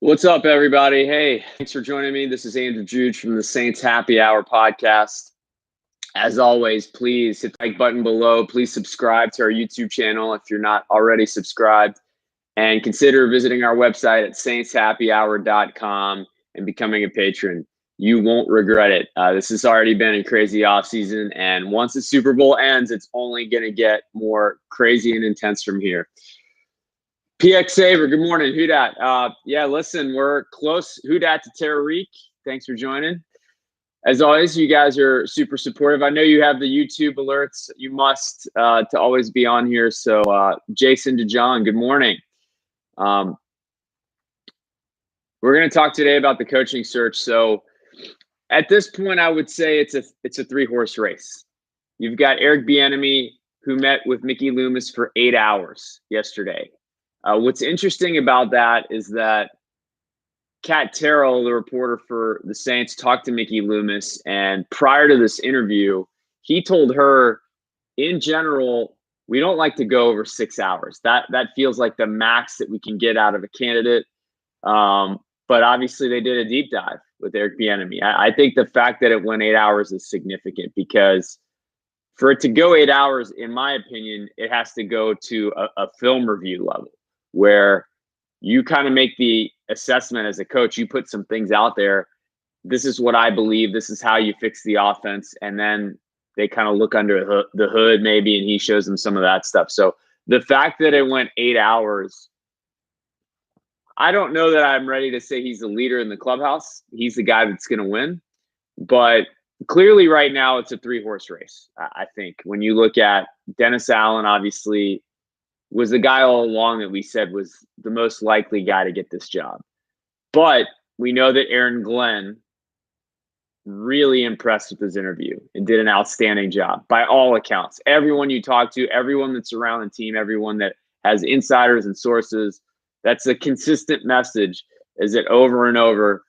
What's up, everybody? Hey, thanks for joining me. This is Andrew Juge from the Saints Happy Hour podcast. As always, please hit the like button below. Please subscribe to our YouTube channel if you're not already subscribed. And consider visiting our website at saintshappyhour.com and becoming a patron. You won't regret it. This has already been a crazy offseason. And once the Super Bowl ends, it's only going to get more crazy and intense from here. PX Saver, good morning. Who dat? Yeah, listen, we're close. Who dat to Tariq? Thanks for joining. As always, you guys are super supportive. I know you have the YouTube alerts. You must to always be on here. So Jason DeJohn, good morning. We're going to talk today about the coaching search. So at this point, I would say it's a three-horse race. You've got Eric Bieniemy, who met with Mickey Loomis for 8 hours yesterday. What's interesting about that is that Kat Terrell, the reporter for the Saints, talked to Mickey Loomis, and prior to this interview, he told her, in general, we don't like to go over 6 hours. That feels like the max that we can get out of a candidate. But obviously, they did a deep dive with Eric Bieniemy. I think the fact that it went 8 hours is significant because for it to go 8 hours, in my opinion, it has to go to a film review level, where you kind of make the assessment as a coach. You put some things out there. This is what I believe. This is how you fix the offense. And then they kind of look under the hood maybe, and he shows them some of that stuff. So the fact that it went 8 hours, I don't know that I'm ready to say he's the leader in the clubhouse. He's the guy that's going to win. But clearly right now it's a three-horse race, I think. When you look at Dennis Allen, obviously, was the guy all along that we said was the most likely guy to get this job. But we know that Aaron Glenn really impressed with his interview and did an outstanding job by all accounts. Everyone you talk to, everyone that's around the team, everyone that has insiders and sources, that's a consistent message, is that over and over,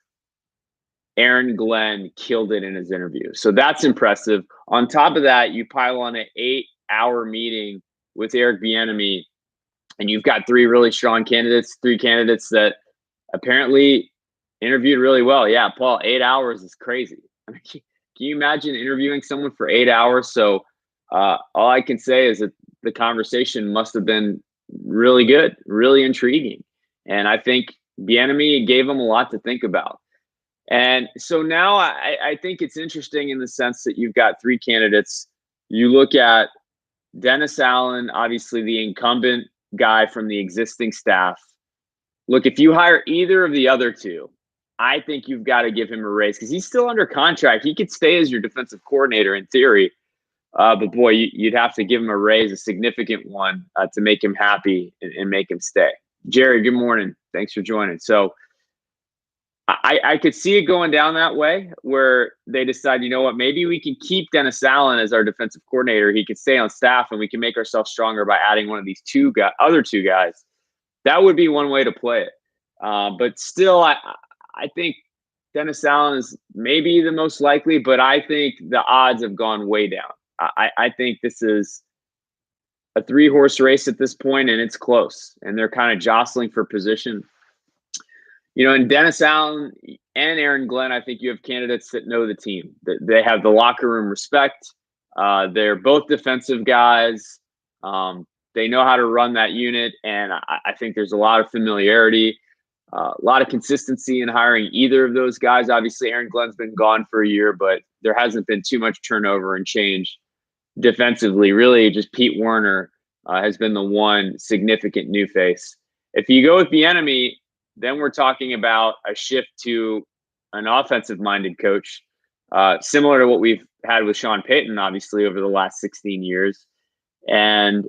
Aaron Glenn killed it in his interview. So that's impressive. On top of that, you pile on an 8-hour meeting with Eric Bieniemy, and you've got three really strong candidates, three candidates that apparently interviewed really well. Yeah, Paul, 8 hours is crazy. I mean, can you imagine interviewing someone for 8 hours? So all I can say is that the conversation must have been really good, really intriguing. And I think Bieniemy gave him a lot to think about. And so now I think it's interesting in the sense that you've got three candidates. You look at Dennis Allen, obviously the incumbent guy from the existing staff. Look, if you hire either of the other two, I think you've got to give him a raise because he's still under contract. He could stay as your defensive coordinator in theory. But boy, you'd have to give him a raise, a significant one, to make him happy and make him stay. Jerry, good morning. Thanks for joining. So I could see it going down that way where they decide, you know what, maybe we can keep Dennis Allen as our defensive coordinator. He could stay on staff and we can make ourselves stronger by adding one of these other two guys. That would be one way to play it. But still, I think Dennis Allen is maybe the most likely, but I think the odds have gone way down. I think this is a three-horse race at this point, and it's close. And they're kind of jostling for position. You know, and Dennis Allen and Aaron Glenn, I think you have candidates that know the team. They have the locker room respect. They're both defensive guys. They know how to run that unit, and I think there's a lot of familiarity, a lot of consistency in hiring either of those guys. Obviously, Aaron Glenn's been gone for a year, but there hasn't been too much turnover and change defensively. Really, just Pete Werner has been the one significant new face. If you go with Bieniemy, then we're talking about a shift to an offensive-minded coach, similar to what we've had with Sean Payton, obviously, over the last 16 years. And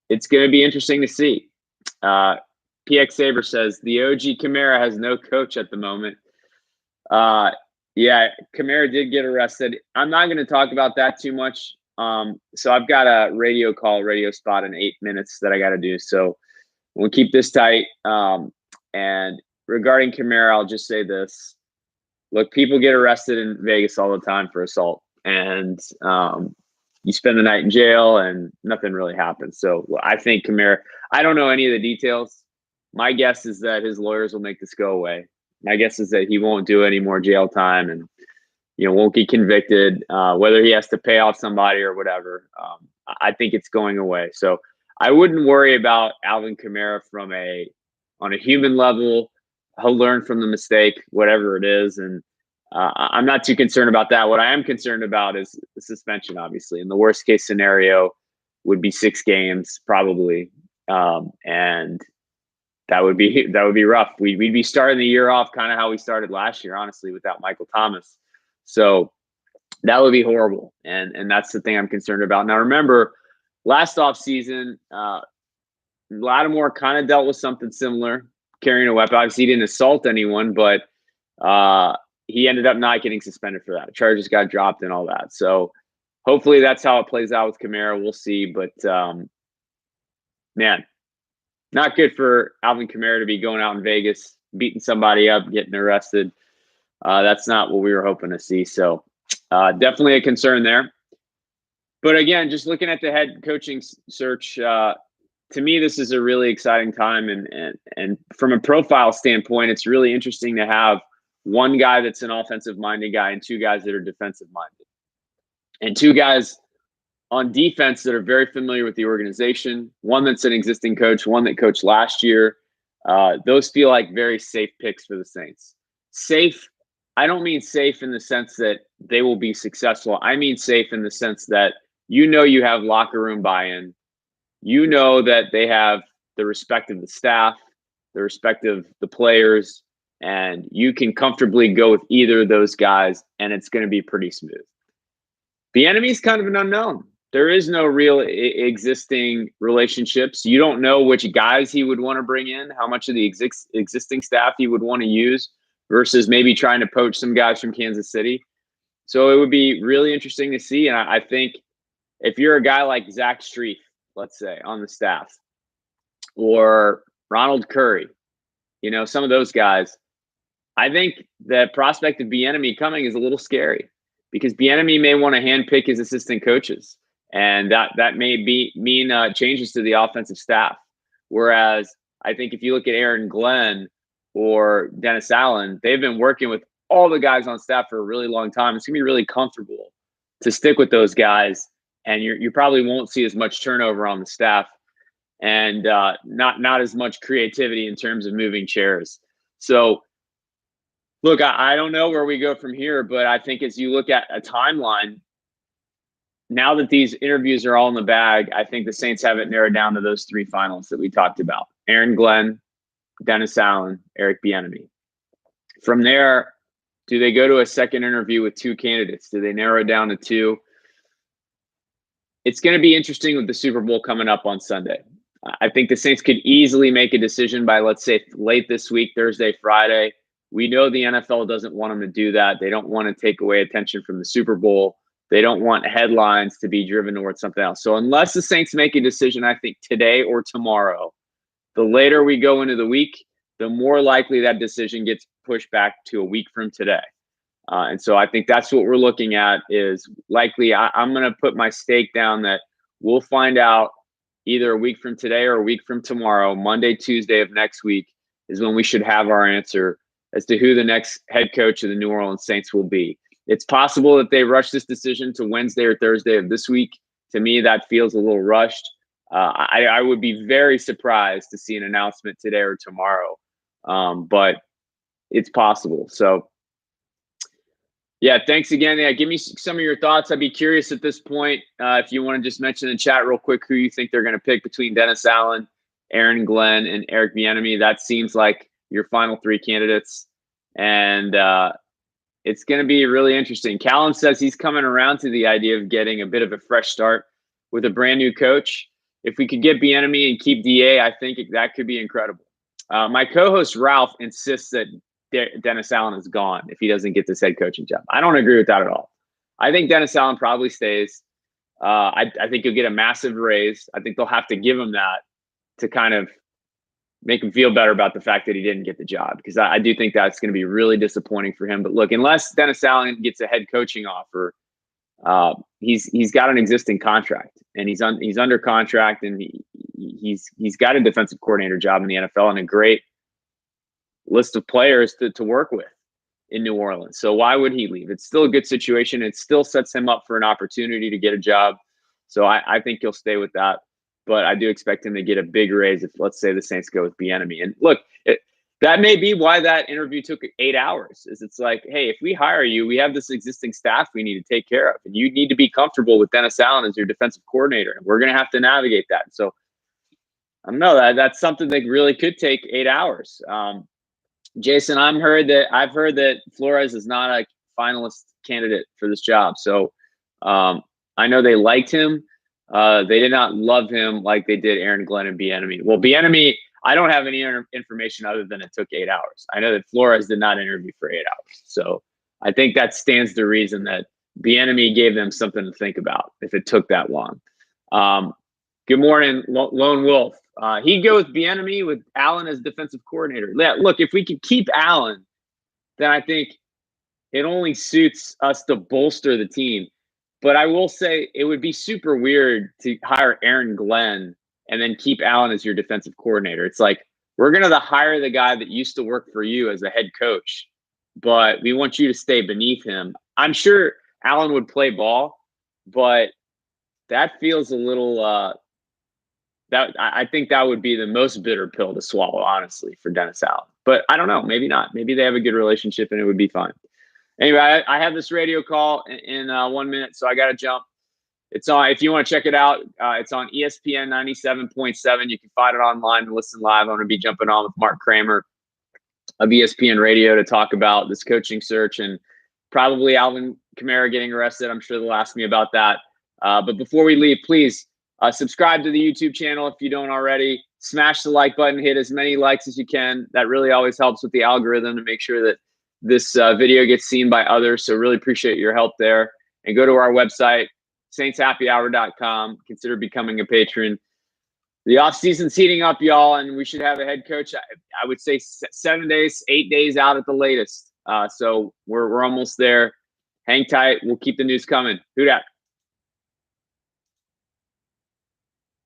it's going to be interesting to see. PX Saber says, the OG Kamara has no coach at the moment. Yeah, Kamara did get arrested. I'm not going to talk about that too much. So I've got a radio spot in 8 minutes that I got to do. So we'll keep this tight. And regarding Kamara, I'll just say this. Look, people get arrested in Vegas all the time for assault. And you spend the night in jail and nothing really happens. So I think Kamara, I don't know any of the details. My guess is that his lawyers will make this go away. My guess is that he won't do any more jail time and won't get convicted, whether he has to pay off somebody or whatever. I think it's going away. So I wouldn't worry about Alvin Kamara on a human level. He'll learn from the mistake, whatever it is, and I'm not too concerned about that. What I am concerned about is the suspension, obviously. And the worst case scenario would be 6 games, probably, and that would be rough. We'd be starting the year off kind of how we started last year, honestly, without Michael Thomas. So that would be horrible, and that's the thing I'm concerned about. Now, remember, last offseason, Lattimore kind of dealt with something similar, carrying a weapon. Obviously, he didn't assault anyone, but he ended up not getting suspended for that. Charges got dropped and all that. So hopefully that's how it plays out with Kamara. We'll see. But, man, not good for Alvin Kamara to be going out in Vegas, beating somebody up, getting arrested. That's not what we were hoping to see. So definitely a concern there. But again, just looking at the head coaching search, to me, this is a really exciting time. And from a profile standpoint, it's really interesting to have one guy that's an offensive-minded guy and 2 guys that are defensive-minded. And 2 guys on defense that are very familiar with the organization, one that's an existing coach, one that coached last year. Those feel like very safe picks for the Saints. Safe, I don't mean safe in the sense that they will be successful. I mean safe in the sense that you have locker room buy-in. You know that they have the respect of the staff, the respect of the players, and you can comfortably go with either of those guys, and it's going to be pretty smooth. Bieniemy is kind of an unknown. There is no real existing relationships. You don't know which guys he would want to bring in, how much of the existing staff he would want to use versus maybe trying to poach some guys from Kansas City. So it would be really interesting to see. And I think if you're a guy like Zach Strief, let's say, on the staff, or Ronald Curry, some of those guys, I think the prospect of Bieniemy coming is a little scary because Bieniemy may want to handpick his assistant coaches, and that may mean changes to the offensive staff. Whereas I think if you look at Aaron Glenn or Dennis Allen, they've been working with all the guys on staff for a really long time. It's going to be really comfortable to stick with those guys, and you probably won't see as much turnover on the staff and not as much creativity in terms of moving chairs. So, look, I don't know where we go from here, but I think as you look at a timeline, now that these interviews are all in the bag, I think the Saints have it narrowed down to those 3 finals that we talked about: Aaron Glenn, Dennis Allen, Eric Bieniemy. From there, do they go to a second interview with 2 candidates? Do they narrow it down to 2? It's going to be interesting with the Super Bowl coming up on Sunday. I think the Saints could easily make a decision by, let's say, late this week, Thursday, Friday. We know the NFL doesn't want them to do that. They don't want to take away attention from the Super Bowl. They don't want headlines to be driven towards something else. So unless the Saints make a decision, I think today or tomorrow, the later we go into the week, the more likely that decision gets pushed back to a week from today. And so I think that's what we're looking at is likely. I'm going to put my stake down that we'll find out either a week from today or a week from tomorrow, Monday, Tuesday of next week is when we should have our answer as to who the next head coach of the New Orleans Saints will be. It's possible that they rush this decision to Wednesday or Thursday of this week. To me, that feels a little rushed. I would be very surprised to see an announcement today or tomorrow, but it's possible. So, yeah, thanks again. Yeah, give me some of your thoughts. I'd be curious at this point if you want to just mention in the chat real quick who you think they're going to pick between Dennis Allen, Aaron Glenn, and Eric Bieniemy. That seems like your final 3 candidates, and it's going to be really interesting. Callum says he's coming around to the idea of getting a bit of a fresh start with a brand new coach. If we could get Bieniemy and keep DA, I think that could be incredible. My co-host Ralph insists that Dennis Allen is gone if he doesn't get this head coaching job. I don't agree with that at all. I think Dennis Allen probably stays. I think he'll get a massive raise. I think they'll have to give him that to kind of make him feel better about the fact that he didn't get the job, because I do think that's going to be really disappointing for him. But look, unless Dennis Allen gets a head coaching offer, he's got an existing contract, and he's under contract, and he's got a defensive coordinator job in the NFL and a great list of players to work with in New Orleans. So why would he leave? It's still a good situation. It still sets him up for an opportunity to get a job. So I think he'll stay with that. But I do expect him to get a big raise if, let's say, the Saints go with Bieniemy. And look, that may be why that interview took 8 hours. Is it's like, hey, if we hire you, we have this existing staff we need to take care of, and you need to be comfortable with Dennis Allen as your defensive coordinator. And we're going to have to navigate that. So I don't know. That's something that really could take 8 hours. Jason, I've heard that Flores is not a finalist candidate for this job. So I know they liked him. They did not love him like they did Aaron Glenn and Bieniemy. Well, Bieniemy, I don't have any information other than it took 8 hours. I know that Flores did not interview for 8 hours. So I think that stands to reason that Bieniemy gave them something to think about if it took that long. Good morning, Lone Wolf. He'd go with Bieniemy with Allen as defensive coordinator. Yeah, look, if we could keep Allen, then I think it only suits us to bolster the team. But I will say it would be super weird to hire Aaron Glenn and then keep Allen as your defensive coordinator. It's like, we're going to hire the guy that used to work for you as a head coach, but we want you to stay beneath him. I'm sure Allen would play ball, but that feels a little I think that would be the most bitter pill to swallow, honestly, for Dennis Allen. But I don't know. Maybe not. Maybe they have a good relationship and it would be fine. Anyway, I have this radio call in 1 minute, so I got to jump. It's on. If you want to check it out, it's on ESPN 97.7. You can find it online and listen live. I'm going to be jumping on with Mark Kramer of ESPN Radio to talk about this coaching search and probably Alvin Kamara getting arrested. I'm sure they'll ask me about that. But before we leave, please subscribe to the YouTube channel if you don't already. Smash the like button. Hit as many likes as you can. That really always helps with the algorithm to make sure that this video gets seen by others. So really appreciate your help there. And go to our website, saintshappyhour.com. Consider becoming a patron. The offseason's heating up, y'all, and we should have a head coach, I would say 7 days, 8 days out at the latest. So we're almost there. Hang tight. We'll keep the news coming. Who dat?